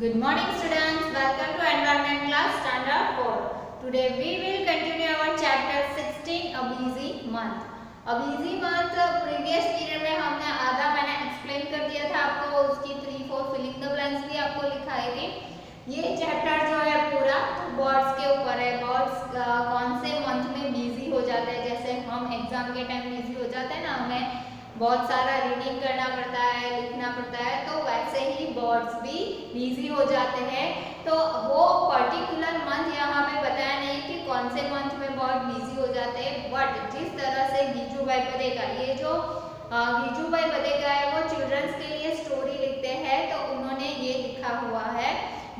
Good morning students, welcome to environment class standard 4. Today we will continue our chapter 16 A busy month. A busy month previous period में हमने आधा मैंने explain कर दिया था आपको, उसकी 3-4 filling the blanks भी आपको लिखाई थी। ये चैप्टर जो है पूरा बर्ड्स के ऊपर है। बर्ड्स कौन से मंथ में बिजी हो जाते हैं, जैसे हम एग्जाम के टाइम बिजी हो जाते हैं ना, हमें बहुत सारा रीडिंग करना पड़ता है, लिखना पड़ता है, तो वैसे ही बर्ड्स भी बिजी हो जाते हैं। तो वो पर्टिकुलर मंथ यहाँ पे बताया नहीं कि कौन से मंथ में बर्ड बिजी हो जाते हैं, बट जिस तरह से गीजू भाई बदेगा, ये जो गीजू भाई बदेगा है वो चिल्ड्रंस के लिए स्टोरी लिखते हैं, तो उन्होंने ये लिखा हुआ है,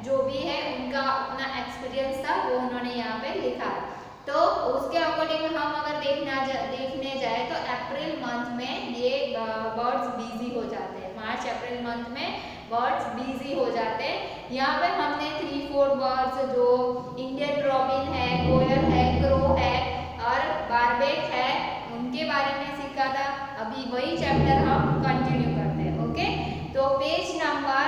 जो भी है उनका अपना एक्सपीरियंस था वो उन्होंने यहाँ पे लिखा। तो उसके अकॉर्डिंग हम अगर देखने जाए तो अप्रैल मंथ में ये बर्ड्स बिजी हो जाते हैं। मार्च अप्रैल मंथ में बर्ड्स बिजी हो जाते हैं। यहाँ पे हमने 3-4 बर्ड्स जो इंडियन रॉबिन है, कोयल है, क्रो है और बारबेट है, उनके बारे में सीखा था। अभी वही चैप्टर हम कंटिन्यू करते हैं। ओके, तो पेज नंबर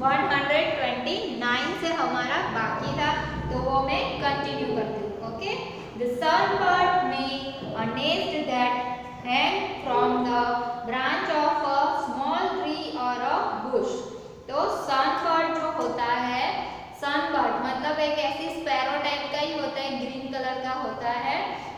129 से हमारा बाकी था, तो वो मैं कंटिन्यू करती हूँ। Okay, the sunbird make a nest that hang from the branch of a small tree or a bush. तो sunbird जो होता है, sunbird मतलब एक ऐसी स्पैरो टाइप का ही होता है, ग्रीन कलर का होता है।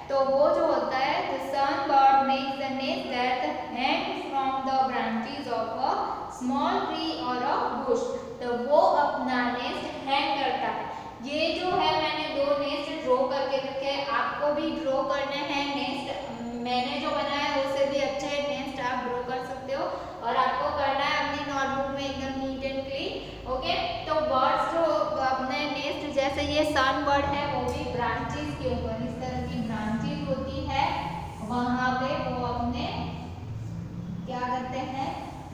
तो वो जो होता है, the sunbird makes a nest that hangs from the branches of a small tree or a bush. तो वो अपना नेस्ट हैंग करता है। ये जो है मैंने 2 नेस्ट ड्रॉ करके रखे, आपको भी ड्रॉ करने हैं नेस्ट। मैंने जो बनाया है उससे भी अच्छे नेस्ट आप ड्रॉ कर सकते हो, और आपको करना है अपनी नोटबुक में एकदम नीट एंड क्लीन। ओके, तो बर्ड्स जो अपने नेस्ट, जैसे ये सन बर्ड है वो भी ब्रांचेस के ऊपर, इस तरह की ब्रांचेस होती है, वहां पे वो अपने क्या करते हैं,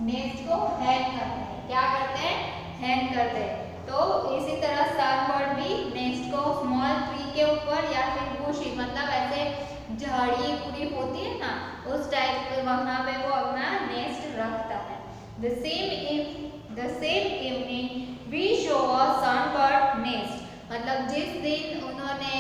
नेस्ट को हैंग करते हैं। क्या करते हैं? हैंग करते हैं। तो इसी तरह सनबर्ड भी नेस्ट को स्मॉल ट्री के ऊपर या फिर बुशी, मतलब ऐसे झाड़ी पूरी होती है ना, उस टाइप पे वहां पे वो अपना नेस्ट रखता है। The same evening we show a sunbird nest, मतलब जिस दिन उन्होंने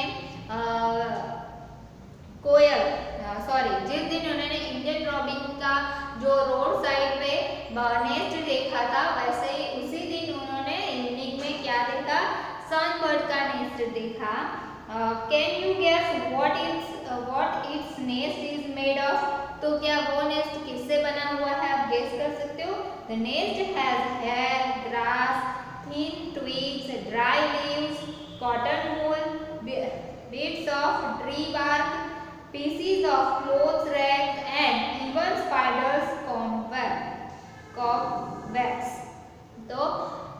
जिस दिन उन्होंने इंडियन रॉबिन का जो रोड साइड पे नेस्ट देखा था, वैसे ही उसी दिन उन्होंने इवनिंग में क्या देखा? सनबर्ड का नेस्ट देखा। Can you guess what its nest is made of? तो क्या वो नेस्ट किससे बना हुआ है, आप गेस कर सकते हो? The nest has hair, grass, thin twigs, dry leaves, cotton wool, bits of tree bark, pieces of clothes rags and even spiders cobwebs. तो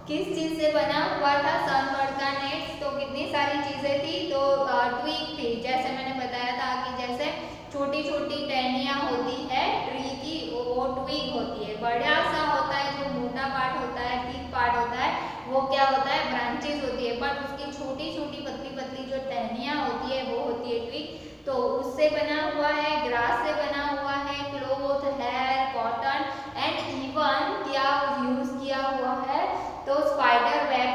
किस चीज से बना हुआ था सनबर्ड का नेस्ट? तो कितनी सारी चीजें थी, तो ट्विग थी, जैसे मैंने बताया था कि जैसे छोटी छोटी टहनियां होती है ट्री की, वो ट्विग होती है। बड़ा सा होता है जो मोटा पार्ट होता है, थिक पार्ट होता है, वो क्या होता है? ब्रांचेस होती है, बट उसकी छोटी छोटी पतली पतली जो टहनियां होती है वो होती है ट्विग। तो उससे बना हुआ है, ग्रास से बना हुआ है, cloth, hair, cotton and even क्या यूज किया हुआ है, तो स्पाइडर वेब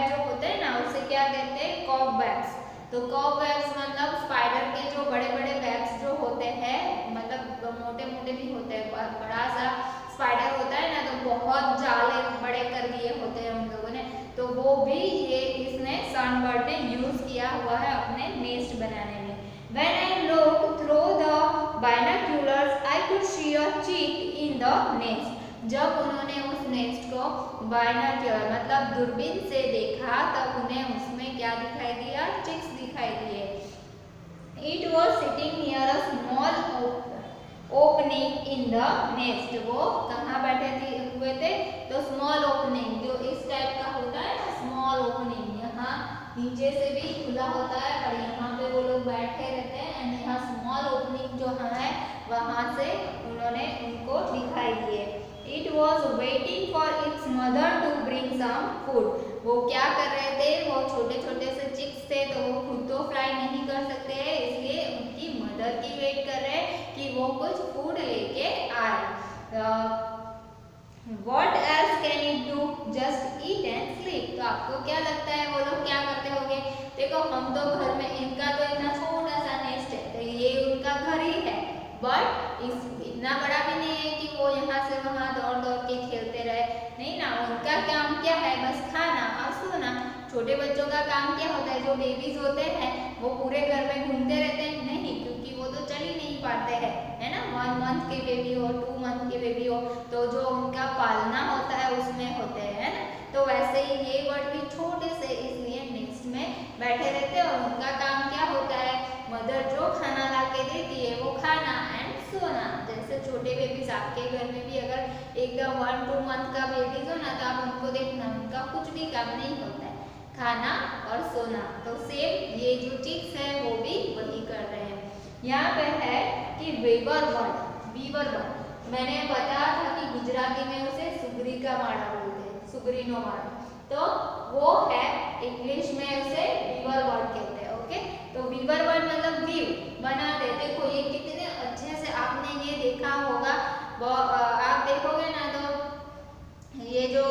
जो होते हैं ना, उसे क्या कहते हैं? कॉबवेब्स। तो कॉबवेब्स मतलब स्पाइडर के जो बड़े बड़े वेब्स जो होते हैं, मतलब मोटे मोटे भी होते हैं, बड़ा सा स्पाइडर होता है ना, तो बहुत जाले बड़े कर दिए होते हैं उन लोगों ने, तो वो भी ये इसने सनबर्ड ने यूज किया हुआ है अपने नेस्ट बनाने में। When I looked through the binoculars, I could see a chick in the nest. जब उन्होंने उस नेस्ट को बाइनोक्यूलर मतलब दूरबीन से देखा, तब उन्हें उसमें क्या दिखाई दिया? चिक्स दिखाई दिए। It was sitting near a small opening in the nest. वो कहाँ बैठे हुए थे? तो स्मॉल ओपनिंग जो इस टाइप का होता है, स्मॉल ओपनिंग, यहाँ नीचे से भी खुला होता है और यहाँ पे वो लोग बैठे रहते हैं, एंड यहाँ स्मॉल ओपनिंग जो है वहाँ से उन्होंने उनको दिखाई दिए। It was waiting for its mother to bring some food. वो क्या कर रहे थे? वो छोटे छोटे से चिक्स थे, तो वो खुद तो फ्लाई नहीं कर सकते हैं, इसलिए उनकी मदर की वेट कर रहे हैं कि वो कुछ फूड लेके आए। What else can it do? Just आपको क्या लगता है वो लोग क्या करते होंगे? देखो हम तो घर में, इनका तो इतना छोटा सा नेस्ट है, तो ये उनका घर ही है, बट इस इतना बड़ा भी नहीं है कि वो यहाँ से वहाँ दौड़ दौड़ के खेलते रहे, नहीं ना। उनका काम क्या है? बस खाना और सोना। छोटे बच्चों का काम क्या होता है? जो बेबीज होते हैं वो पूरे घर में घूमते रहते हैं? नहीं, क्योंकि वो तो चल ही नहीं पाते हैं, है ना। 1 मंथ के बेबी हो, 2 मंथ के बेबी हो, तो जो उनका पालना होता है उसमें होते हैं, है ना। तो वैसे ही ये बर्ड भी छोटे से इसलिए नेस्ट में बैठे रहते हैं, और उनका काम क्या होता है? मदर जो खाना ला के देती है वो खाना एंड सोना। जैसे छोटे बेबीज आपके घर में भी अगर एकदम 1-2 मंथ का बेबीज हो ना, तो आप उनको देखना, उनका कुछ भी काम नहीं होता है, खाना और सोना। तो सेम ये जो चिक्स है वो भी वही कर रहे हैं। यहाँ पे है कि वीवर बर्ड, मैंने बताया था कि गुजराती में उसे सुगरी का माड़ा बोलते हैं, सुगरीनो माड़ा, तो वो है, इंग्लिश में उसे वीवर बर्ड कहते हैं। ओके, तो वीवर बर्ड मतलब वीव बनाते। देखो ये कितने अच्छे से, आपने ये देखा होगा, आप देखोगे ना तो ये जो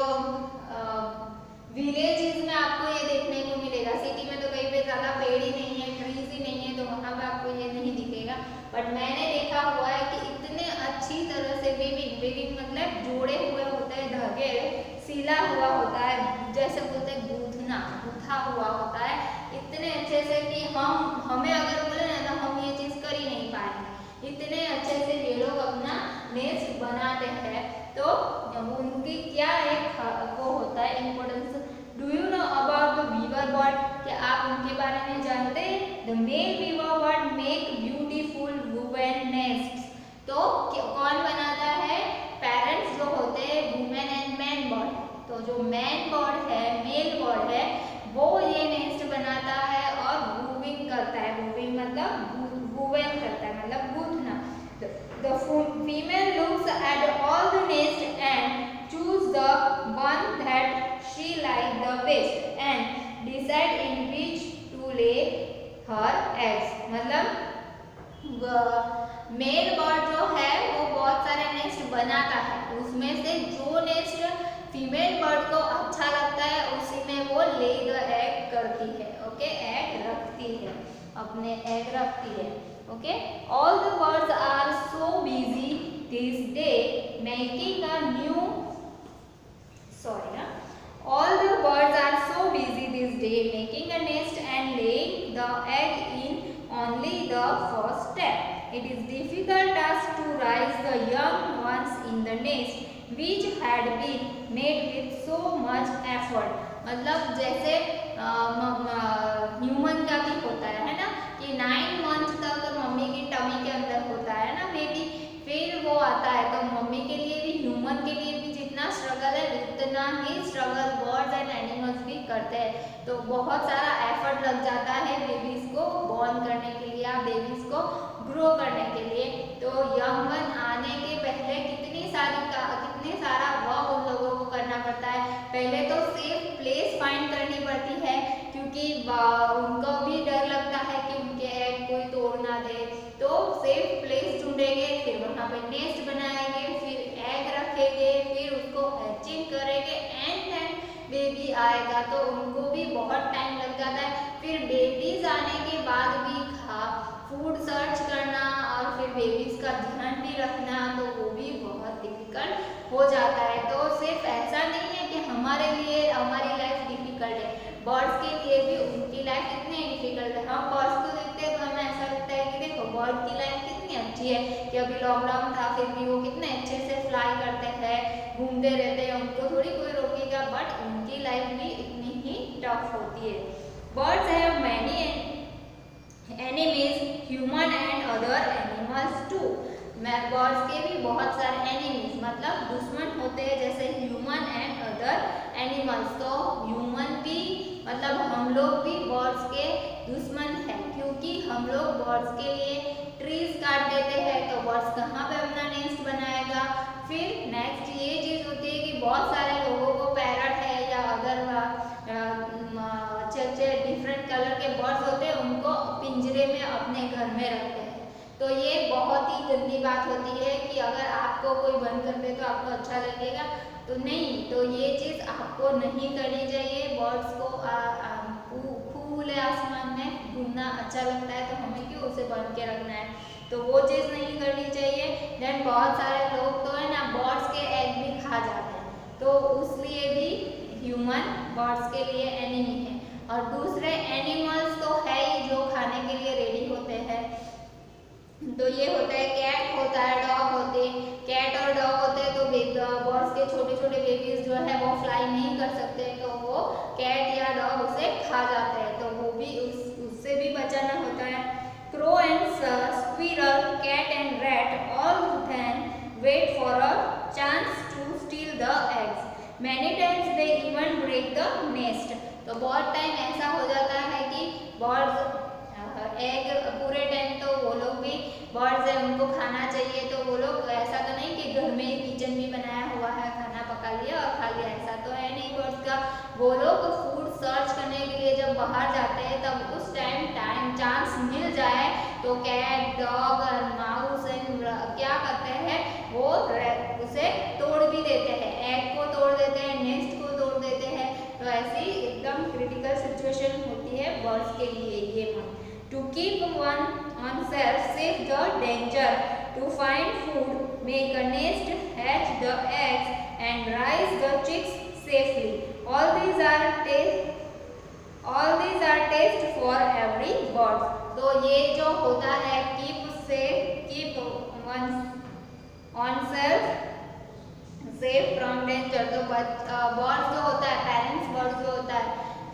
विलेजेस में आपको ये देखने को मिलेगा। सिटी में तो कहीं पे ज्यादा पेड़ ही नहीं है, ट्रीज ही नहीं है, तो वहां पे आपको ये नहीं दिखेगा। बट मैंने देखा हुआ है कि इतने अच्छी तरह से वीविंग मतलब जोड़े हुए होते हैं, धागे सिला हुआ होता है, जैसे बोलते हैं गूंथना, गूंथा हुआ होता है इतने अच्छे से कि हमें अगर बोले ना तो हम ये चीज कर ही नहीं पाएंगे। इतने अच्छे से ये लोग अपना नेस्ट बनाते हैं। तो उनकी क्या एक वो होता है importance. Do you know about the weaver bird? क्या आप उनके बारे में जानते हैं? The male weaver bird make beautiful women nest. तो कौन बनाता है? पेरेंट्स जो होते हैं, वुमेन एंड मैन बर्ड। तो जो मैन बर्ड है, मेल बर्ड है, वो ये नेस्ट बनाता है और वूविंग करता है। वूविंग मतलब वूवन करता है, मतलब गूंथना। The female looks at all the nest and choose the one that she like the best and decide in which to lay her eggs। मतलब मेल बर्ड जो है वो बहुत सारे नेस्ट बनाता है, उसमें से जो नेस्ट फीमेल बर्ड को अच्छा लगता है उसी में वो ले द एग करती है। ओके, एग रखती है, अपने एग रखती है। Okay, all the birds are so busy this day making a new. All the birds are so busy this day making a nest and laying the egg in only the first step. It is difficult task to raise the young ones in the nest which had been made with so much effort। मतलब जैसे human का भी होता है ना, कि 9 month तक mummy की टमी के अंदर होता है ना बेबी, फिर वो आता है, तो मम्मी के लिए भी, ह्यूमन के लिए भी जितना स्ट्रगल है उतना ही स्ट्रगल बर्ड्स एंड एनिमल्स भी करते हैं। तो बहुत सारा एफर्ट लग जाता है बेबीज को बॉर्न करने के लिए, बेबीज को ग्रो करने के लिए। तो यंग वन आने के पहले कितनी सारा वर्क उन लोगों को करना पड़ता है। पहले तो सेफ प्लेस फाइंड करनी पड़ती है, क्योंकि उनको भी डर लगता है कि उनके एग कोई तोड़ ना दे। तो सेफ प्लेस ढूंढेंगे, फिर वहाँ पे नेस्ट बनाएंगे, फिर एग रखेंगे, फिर उसको हैचिंग करेंगे एंड देन बेबी आएगा। तो उनको भी बहुत टाइम लग जाता है। फिर बेबीज आने के बाद भी फूड सर्च करना और फिर बेबीज का ध्यान भी रखना, तो वो भी बहुत डिफिकल्ट हो जाता है। तो सिर्फ ऐसा नहीं है कि हमारे लिए हमारी लाइफ डिफिकल्ट है, बर्ड्स के लिए भी उनकी लाइफ कितनी डिफिकल्ट है। हम बर्ड्स को देखते हैं तो हमें ऐसा लगता है कि देखो बर्ड की लाइफ कितनी अच्छी है, कि अभी लॉकडाउन था फिर भी वो कितने अच्छे से फ्लाई करते हैं, घूमते रहते हैं, उनको थोड़ी कोई रोकेगा। बट उनकी लाइफ भी इतनी ही टफ होती है। Birds have many enemies, human and other animals to. Birds के भी बहुत सारे एनिमीज मतलब दुश्मन होते हैं, जैसे ह्यूमन एंड अदर एनिमल्स। तो ह्यूमन भी मतलब हम लोग भी बर्ड्स के दुश्मन हैं, क्योंकि हम लोग बर्ड्स के लिए ट्रीज काट देते हैं, तो बर्ड्स कहाँ पे अपना नेस्ट बनाएगा। फिर नेक्स्ट ये चीज़ होती है कि बहुत सारे लोगों को पैरट है या अदर डिफरेंट कलर के बर्ड्स होते हैं, उनको पिंजरे में अपने घर में रखते हैं। तो ये बहुत ही गंदी बात होती है कि अगर आप को कोई बंद कर दे तो आपको अच्छा लगेगा, तो नहीं, तो ये चीज़ आपको नहीं करनी चाहिए। बर्ड्स को खुले आसमान में घूमना अच्छा लगता है, तो हमें क्यों उसे बंद के रखना है, तो वो चीज़ नहीं करनी चाहिए। देन बहुत सारे लोग तो है ना बर्ड्स के एग भी खा जाते हैं, तो उसलिए भी ह्यूमन बर्ड्स के लिए एनिमी है। और दूसरे एनिमल्स तो है ही जो खाने के लिए रेडी होते हैं, तो ये होता है कैट होता है, डॉग होते हैं, कैट और डॉग होते हैं, तो बर्ड्स के छोटे छोटे बेबीज जो है वो फ्लाई नहीं कर सकते, तो वो कैट या डॉग उसे खा जाते हैं, तो वो भी उससे भी बचाना होता है। Crow and squirrel, cat and rat all then wait for a chance to steal the eggs. Many times they even break the nest. तो बहुत टाइम ऐसा हो जाता है कि बर्ड्स एग पूरे टाइम तो वो लोग भी बर्ड्स है उनको खाना चाहिए, तो वो लोग ऐसा तो नहीं कि घर में किचन भी बनाया हुआ है, खाना पका लिया और खा लिया, ऐसा तो है नहीं बर्ड्स का। वो लोग फूड सर्च करने के लिए जब बाहर जाते हैं तब उस टाइम चांस मिल जाए तो कैट, डॉग, माउस एंड क्या करते हैं वो उसे तोड़ भी देते हैं, एग को तोड़ देते हैं, नेस्ट को तोड़ देते हैं। तो ऐसी एकदम क्रिटिकल सिचुएशन होती है बर्ड्स के लिए ये month. To keep oneself safe the danger, to find food, make a nest, hatch the eggs and raise the chicks safely. All these are taste for every bird. तो ये जो होता है keep oneself safe from danger, तो birds जो होता है, parents birds जो होता है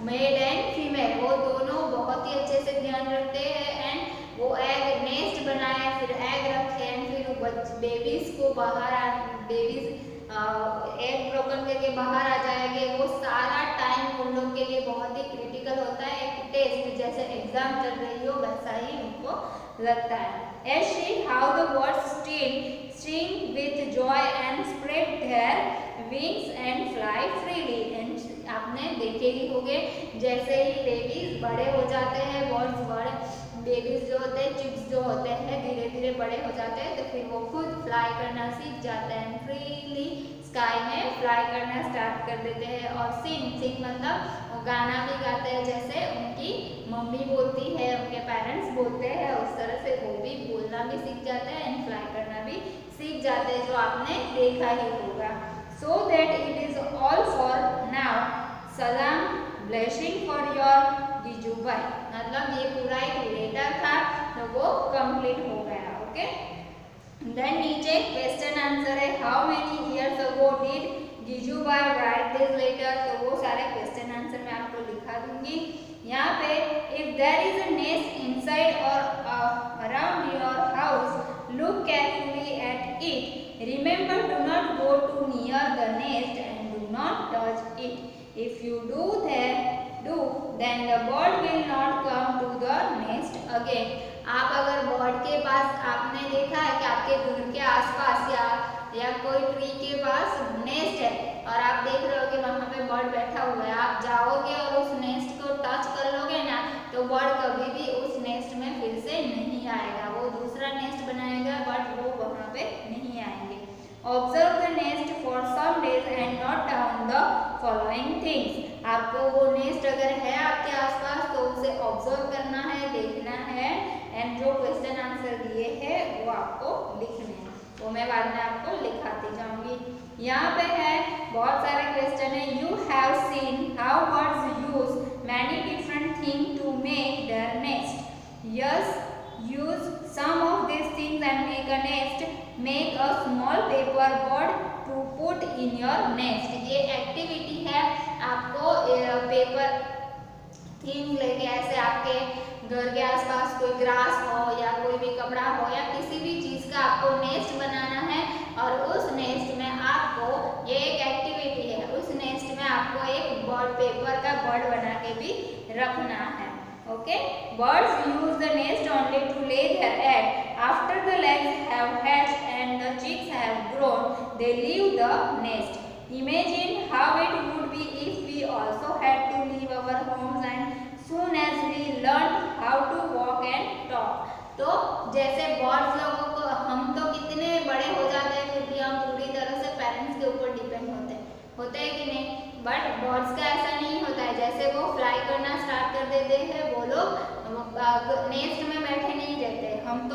मेल एंड फीमेल, वो दोनों बहुत ही अच्छे से ध्यान रखते हैं एंड वो एग नेस्ट बनाए, फिर एग रखे एंड फिर बेबीज को एग ब्रोकन करके बाहर आ जाएंगे। वो सारा टाइम उन लोग के लिए बहुत ही क्रिटिकल होता है, एक टेस्ट जैसे एग्जाम चल रही हो वैसा ही उनको लगता है। As she how the birds sing with joy and spread their wings and fly freely, and आपने देखे ही होंगे जैसे ही बेबीज बड़े हो जाते हैं, बर्ड्स बड़े बेबीज जो होते हैं, चिक्स जो होते हैं धीरे धीरे बड़े हो जाते हैं, तो फिर वो खुद फ्लाई करना सीख जाते हैं, फ्रीली स्काई में फ्लाई करना स्टार्ट कर देते हैं। और सिंग मतलब वो गाना भी गाते हैं, जैसे उनकी मम्मी बोलती है, उनके पेरेंट्स बोलते हैं, उस तरह से वो भी बोलना भी सीख जाते हैं एंड फ्लाई करना भी सीख जाते हैं, जो आपने देखा ही होगा। So that it is all for now. Salam, blessing for your Gijubhai. मतलब ये पूरा एक लेटर था, तो वो कंप्लीट हो गया, ओके। देन नीचे क्वेश्चन आंसर है, how many years ago did गिजुबाई राइट दिस लेटर, तो वो सारे क्वेश्चन आंसर मैं आपको लिखा दूंगी यहाँ पे। If there is a nest inside और around your house, look carefully at it. Remember, do not go too near the nest and do not touch it. If you do, then the bird will not come to the nest again. आप अगर bird के पास आपने देखा है कि आपके घर के आसपास या कोई ट्री के पास नेस्ट है और आप देख रहे हो कि वहाँ पे बर्ड बैठा हुआ है, आप जाओगे और उस नेस्ट को टच कर लोगे ना, तो बर्ड कभी भी उस नेस्ट में फिर से नहीं आएगा, वो दूसरा नेस्ट बनाएगा बट वो वहाँ पे नहीं आएंगे। Observe the nest for some days and note down the following things. आपको वो नेस्ट अगर है आपके आसपास तो उसे ऑब्जर्व करना है, देखना है एंड जो क्वेश्चन आंसर दिए हैं वो आपको लिखने हैं, वो मैं बाद में आपको लिखाती जाऊंगी। यहाँ पे है बहुत सारे क्वेश्चन है। You have seen how birds use many different things to make their nest. Yes, use some of these things and make a nest. Make a small paper board to put in your nest. ये activity है, आपको paper thing लेके ऐसे आपके घर के आसपास कोई ग्रास हो या कोई भी कपड़ा हो या किसी भी चीज का आपको नेस्ट बनाना है और उस नेस्ट में आपको ये एक एक्टिविटी है, उस नेस्ट में आपको एक बर्ड पेपर का बर्ड बना के भी रखना है, okay. Birds use the nest only to lay their egg. After the eggs have hatched and the chicks have grown, they leave the nest. Imagine how it would be if we also had to leave our homes and soon as we learned how to walk and talk. तो जैसे birds लोगों को हम तो कितने बड़े हो जाते हैं फिर भी बट बर्ड्स का ऐसा नहीं होता है, जैसे वो फ्लाई करना स्टार्ट कर देते हैं वो लोग नेस्ट में बैठे नहीं रहते। हमें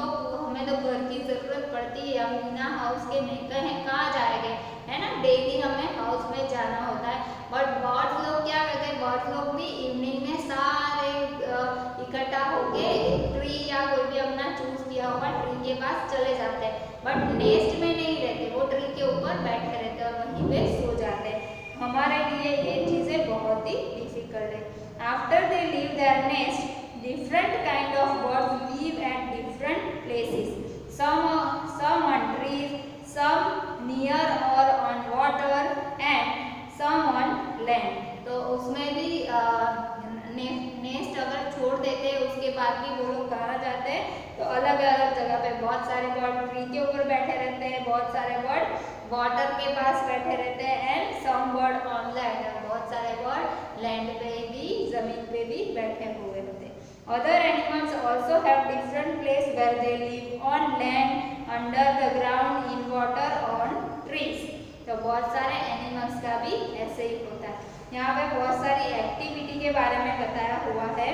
तो घर की जरूरत पड़ती है, हम बिना हाउस के नहीं कहाँ जाएंगे, है ना, डेली हमें हाउस में जाना होता है। बट बर्ड्स लोग क्या करते हैं, बर्ड्स लोग भी इवनिंग में सारे इकट्ठा होके ट्री या कोई भी अपना चूज किया हुआ ट्री के पास चले जाते हैं, बट नेस्ट में नहीं रहते, वो ट्री के ऊपर बैठे रहते और वहीं पे सो जाते हैं। हमारे लिए ये चीजें बहुत ही डिफिकल्ट है। After they leave their nest, different kind of birds live at different places. Some on trees, some near or on water, and some on land. तो उसमें भी नेस्ट अगर छोड़ देते हैं उसके बाद भी वो लोग कहाँ जाते हैं, तो अलग अलग जगह पे। बहुत सारे बर्ड ट्री के ऊपर बैठे रहते हैं, बहुत सारे बर्ड वाटर के पास बैठे रहते हैं, and some bird on land, बहुत सारे बर्ड लैंड पे भी, जमीन पे भी बैठे हुए होते हैं। Other animals also have different place where they live, on land, under the ground, in water, on trees. तो बहुत सारे एनिमल्स का भी ऐसे ही होता है। यहाँ पे बहुत सारी एक्टिविटी के बारे में बताया हुआ है।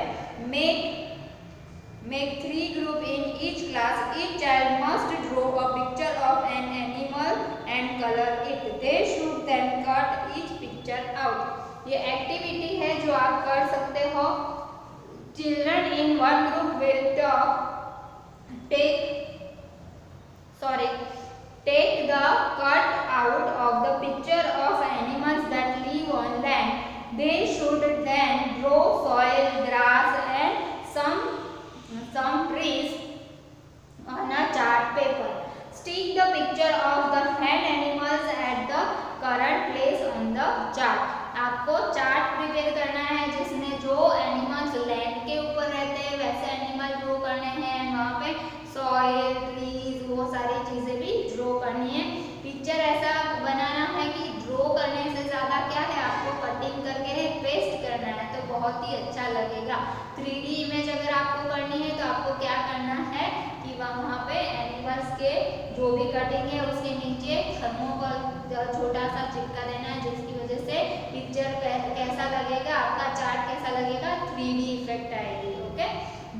Make 3 group in each class. Each child must draw a picture of an animal and color it. They should then cut each picture out. ये एक्टिविटी है जो आप कर सकते हो। Children in one group will take the cut out of the picture of animals that live on land. They should then draw soil, grass, and some trees on a chart paper. Stick the picture of the hand animals at the current place on the chart. आपको chart prepare करना है जिसमें जो animals land के ऊपर रहते हैं वैसे एनिमल ड्रॉ करने हैं, वहाँ पे सॉइल, ट्रीज, वो सारी चीजें भी ड्रॉ करनी है। पिक्चर ऐसा बनाना है कि ड्रॉ करने से ज्यादा क्या है, आपको कटिंग करके पेस्ट करना है तो बहुत ही अच्छा लगेगा। 3D इमेज अगर आपको करनी है तो आपको क्या करना है कि वहाँ पे एनिमल्स के जो भी कटिंग है उसके नीचे थर्मोकोल छोटा सा चिपका देना है, जिसकी वजह से पिक्चर कैसा लगेगा, आपका चार्ट कैसा लगेगा, 3D इफेक्ट आएगी। Okay,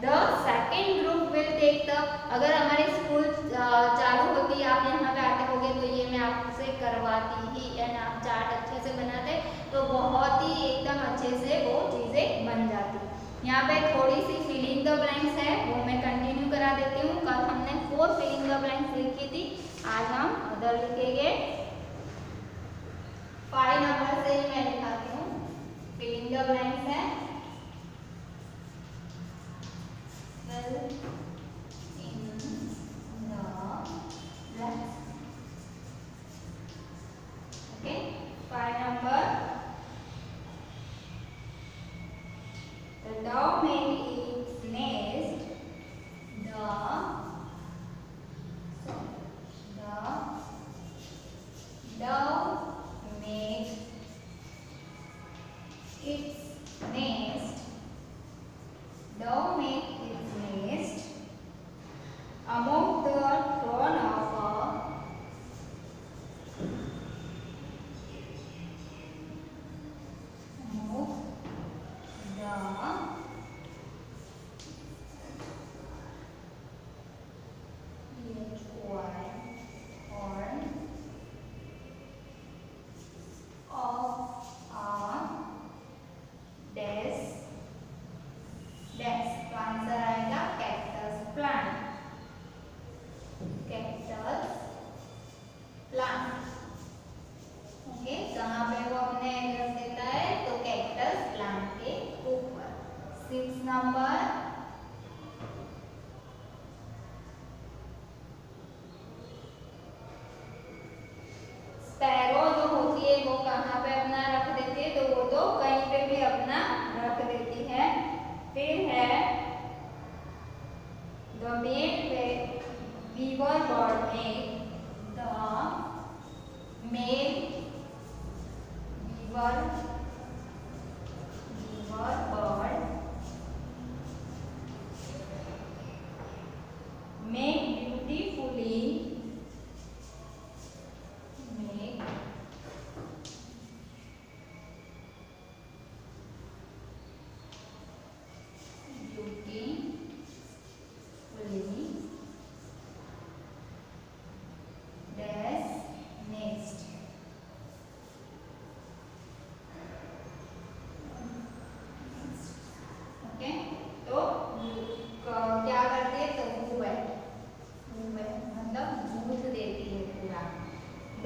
the second group will take the, अगर हमारी स्कूल चालू होती, आप यहाँ पे आते होगे तो ये मैं आपसे करवाती ही, एंड आप चार्ट अच्छे से बनाते तो बहुत ही एकदम अच्छे से वो चीजें बन जाती। यहाँ पे थोड़ी सी फिलिंग द ब्लैंक्स है, वो मैं कंटिन्यू करा देती हूँ। कल हमने 4 फिलिंग द ब्लैंक्स लिखी थी, आज हम अदर लिखेंगे। 5 नंबर से ही मैं लिखाती हूँ। फिलिंग द ब्लैंक्स है fill in the blanks. Okay, 5 number. The dog made its nest. The dog made its nest. Dog made its nest among the thorn of a sparrow जो होती है वो कहाँ पे अपना रख देती है, तो वो तो कहीं पे भी अपना रख देती है। फिर है the male weaver bird made, the male weaver bird made beautifully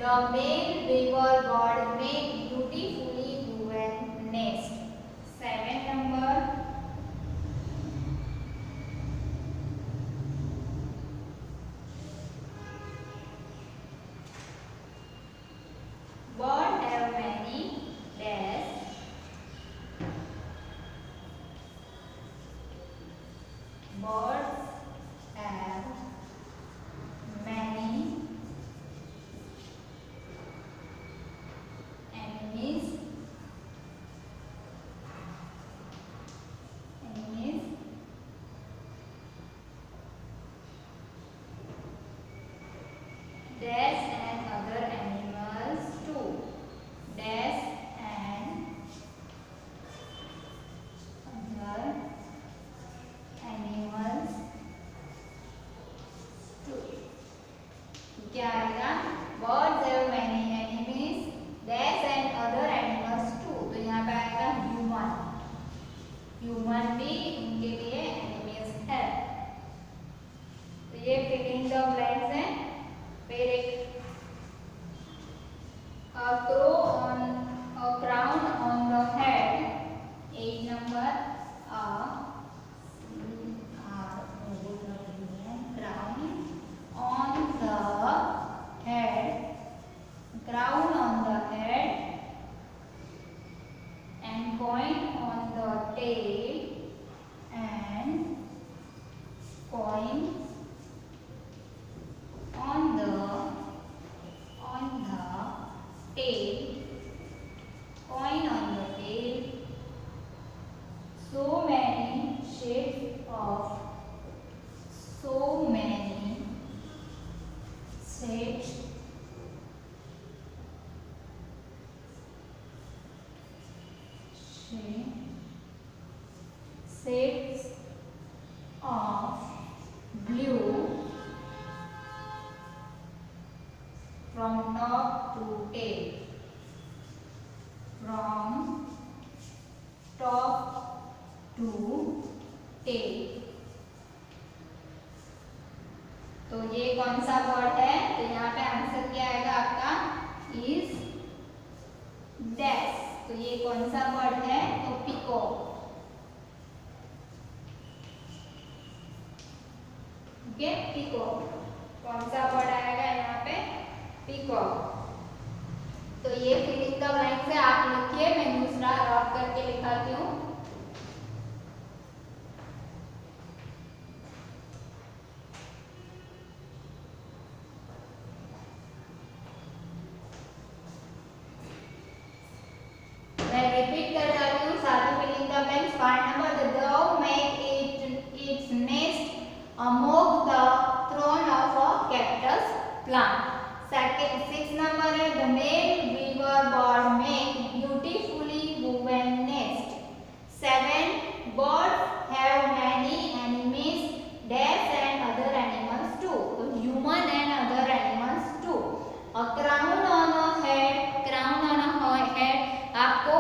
The male beaver bird make beautifully woven nest. 7 number. Bird have many dash. Birds have many enemies. Dash and other animals too. Dash and other animals too. क्या आएगा? Birds have many enemies. Dash and other animals too. तो यहाँ पे आएगा human. Human भी उनके लिए enemies है. तो ये filling the blanks है. फिर एक a crown on the head. 8 number. Crown on the head. Crown on the head and coin on the tail and coin on the tail, coin on the tail. So many shades of blue from top to tail. From top to tail. तो ये कौन सा word है? तो यहाँ पे answer क्या आएगा आपका? Is dash. तो ये कौन सा वर्ड है? तो पीकॉक. Okay, peacock. कौन सा वर्ड आएगा यहाँ पे? पीकॉक. तो ये फिलिंग द ब्लैंक्स है. आप लिखिए, मैं दूसरा रब करके लिखाती हूँ. मैं रिपीट कर जाती हूँ सारे filling the blanks. 5 number. The dove make its nest among the thorn of a cactus plant. 6 number है. The male beaver bird make beautifully woven nest. 7. Birds have many enemies. Dash and other animals too. So human and other animals too. A crown on a head. Crown on a head. आपको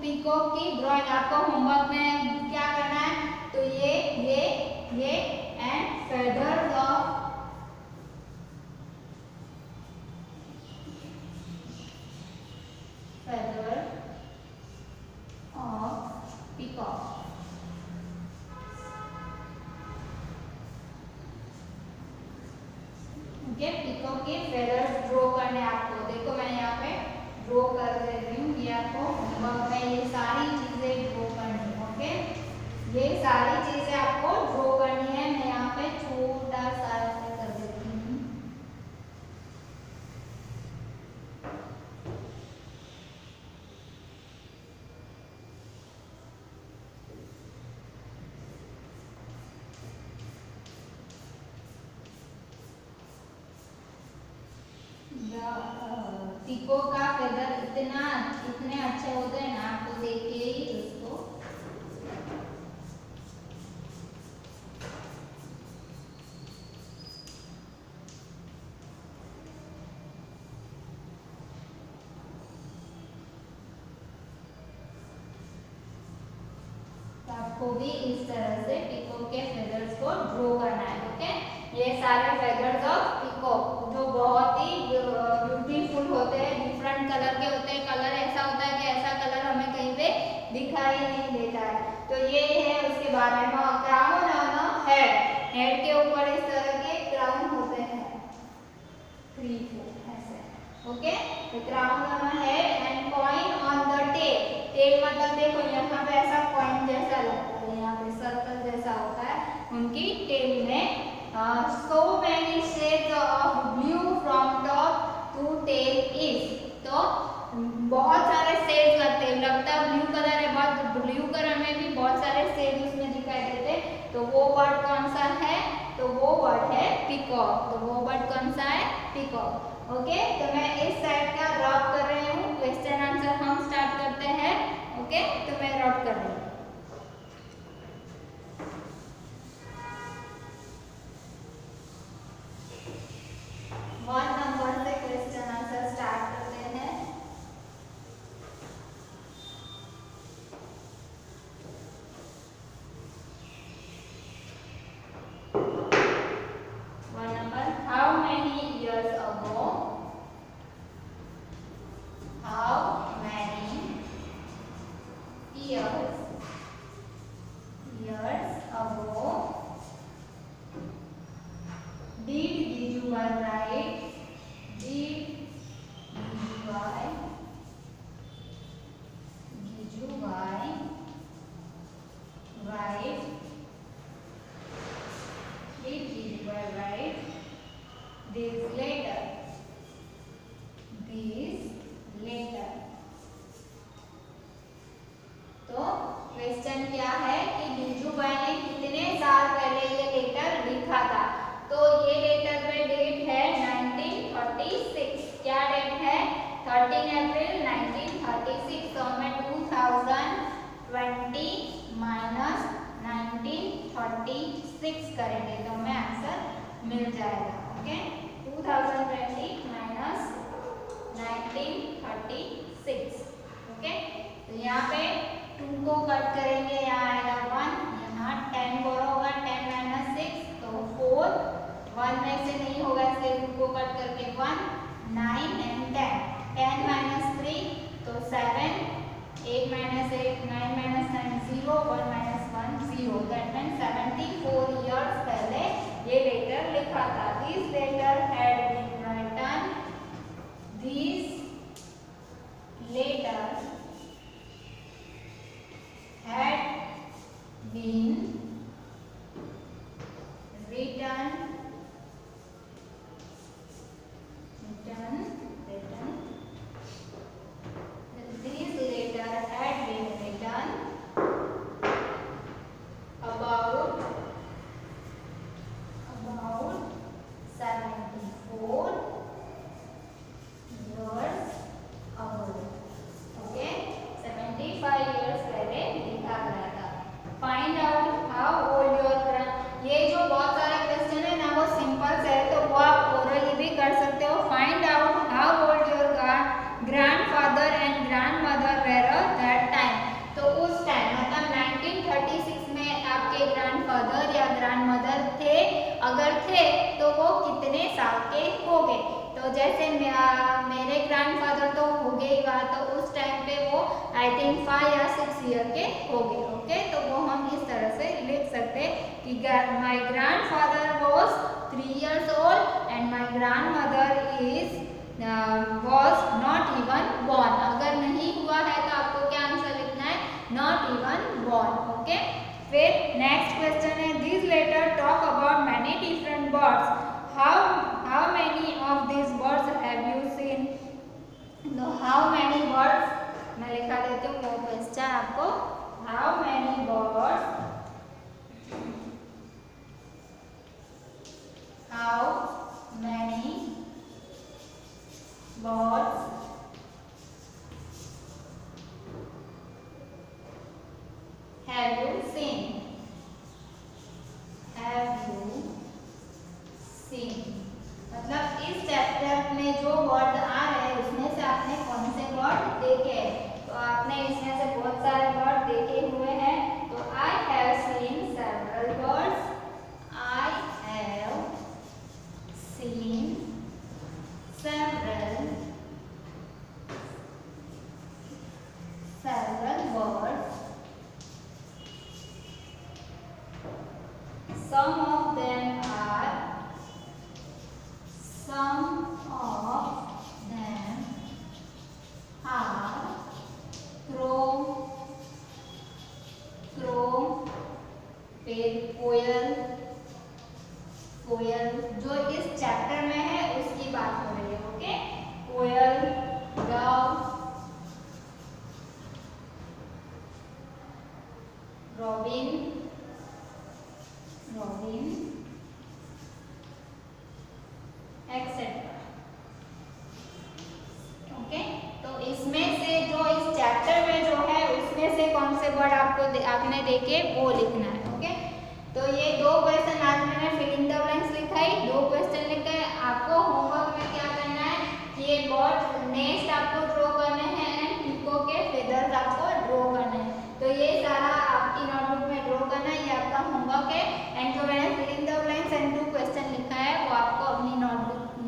peacock की drawing आपको homework में क्या करना है? तो ये and feathers of peacock. Okay, peacock के फेदर्स ड्रॉ करने आपको. देखो मैं यहाँ पे ड्रॉ कर दे रही हूँ. ये आपको होमवर्क में ये सारी चीजें ड्रॉ करनी है. ओके, ये सारी चीजें आपको ड्रॉ करनी है. मैं यहाँ पे छोटा सा कर देती हूँ. पीकॉक का फेदर इतने अच्छे होते हैं ना, आपको देख के ही उसको आपको भी इस तरह से पीकॉक के फेदर्स को ड्रॉ करना है. ओके, ये सारे फेदर्स ऑफ पीकॉक जो बहुत ही ब्यूटीफुल बारे में crown on a head, head के ऊपर इस तरह के क्राउन होते हैं 3 4 ऐसे। ओके, तो crown on a head and coin on the tail, tail मतलब देखो यहाँ पे ऐसा कॉइन जैसा लगता है, यहाँ पे सर्कल जैसा होता है उनकी टेल में। so many shades of blue from top to tail is, तो बहुत सारे शेड्स लगते हैं, लगता है ब्लू कलर है, बहुत ब्लू कलर में भी बहुत सारे शेड उसमें दिखाई देते, तो वो वर्ड कौन सा है, तो वो वर्ड है पीकॉक, तो वो वर्ड कौन सा है, पीकॉक। ओके, तो मैं इस साइड का रब कर रही हूँ, क्वेश्चन आंसर हम स्टार्ट करते हैं। ओके, तो मैं रब कर रही हूँ। 1 नंबर से क्वेश्चन आंसर स्टार्ट करते हैं। How many years ago? How many years ago did Gijubai write? Did Gijubai write? Did Gijubai write this letter? तो क्वेश्चन क्या है कि गिजुबाई ने कितने साल पहले ये लेटर लिखा था, तो ये लेटर में डेट है 1936, क्या डेट है 13 अप्रैल 1936, तो हमें 2020 माइनस 1936 करेंगे तो हमें आंसर मिल जाएगा। Okay, 2020 minus 1936। ओके, तो यहाँ पे 2 को कट करेंगे, यहाँ आएगा 1, यहाँ 10 बोरा होगा, 10 माइनस 6 तो 4, 1 में से नहीं होगा इसलिए 2 को कट करके 1, 9 एंड 10, 10 माइनस 3 तो 7, 8 minus 8, 9 minus 9 0, 1 minus 1 0, that means 74 years पहले ये लेटर लिखा था। This letter had been written, this letter had been written this letter had been written about 74 years ago। Okay, 75 years पहले लिखा गया था। Find out how old your, ये जो बहुत सारे क्वेश्चन है ना वो सिंपल से है, तो वो आप ओरली भी कर सकते हो। Find out how old your grandfather and grandmother were that time, तो उस टाइम मतलब 1936 में आपके ग्रैंडफादर या ग्रैंडमदर थे, अगर थे तो वो कितने साल के हो गए, तो जैसे मेरे ग्रैंडफादर तो हो गए ही हुआ, तो उस टाइम पे वो आई थिंक 5 या 6 ईयर के हो गए। ओके, तो वो हम इस तरह से लिख सकते कि माई grandfather was 3 years old and my grandmother is was not even born. अगर नहीं हुआ है तो आपको क्या आंसर लिखना है, नॉट इवन बॉर्न। ओके, फिर नेक्स्ट क्वेश्चन है, this letter talk about many different birds, how many of these birds have you seen? तो how many birds मैं लिखा देती हूँ वो क्वेश्चन आपको, how many birds have you seen? मतलब इस चैप्टर में जो वर्ड आ रहे हैं उसमें से आपने कौन से वर्ड देखे हैं, तो आपने इसमें से बहुत सारे वर्ड देखे हुए हैं, तो I have seen several words, I have seen several words से वर्ड आपने देखे वो लिखना है। ओके, तो ये 2 क्वेश्चन आज मैंने फिलिंग द ब्लैंक्स लिखा है, 2 क्वेश्चन लिखे हैं। आपको होमवर्क में क्या करना है, ये बर्ड नेस्ट आपको ड्रॉ करने हैं एंड पीकॉक के फेदर्स आपको ड्रॉ करने हैं। तो ये सारा आपकी नोटबुक में ड्रॉ करना है, ये आपका होमवर्क है। एंड जो मैंने filling the blanks and 2 question लिखा है वो आपको अपनी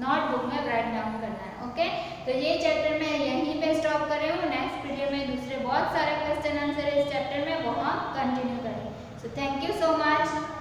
नोटबुक में राइट डाउन करना है। ओके, तो ये चैप्टर मैं यहीं पे स्टॉप कर रही हूँ। नेक्स्ट पीरियड में दूसरे बहुत सारे क्वेश्चन आंसर इस चैप्टर में वो हम कंटिन्यू करेंगे। So thank you so much.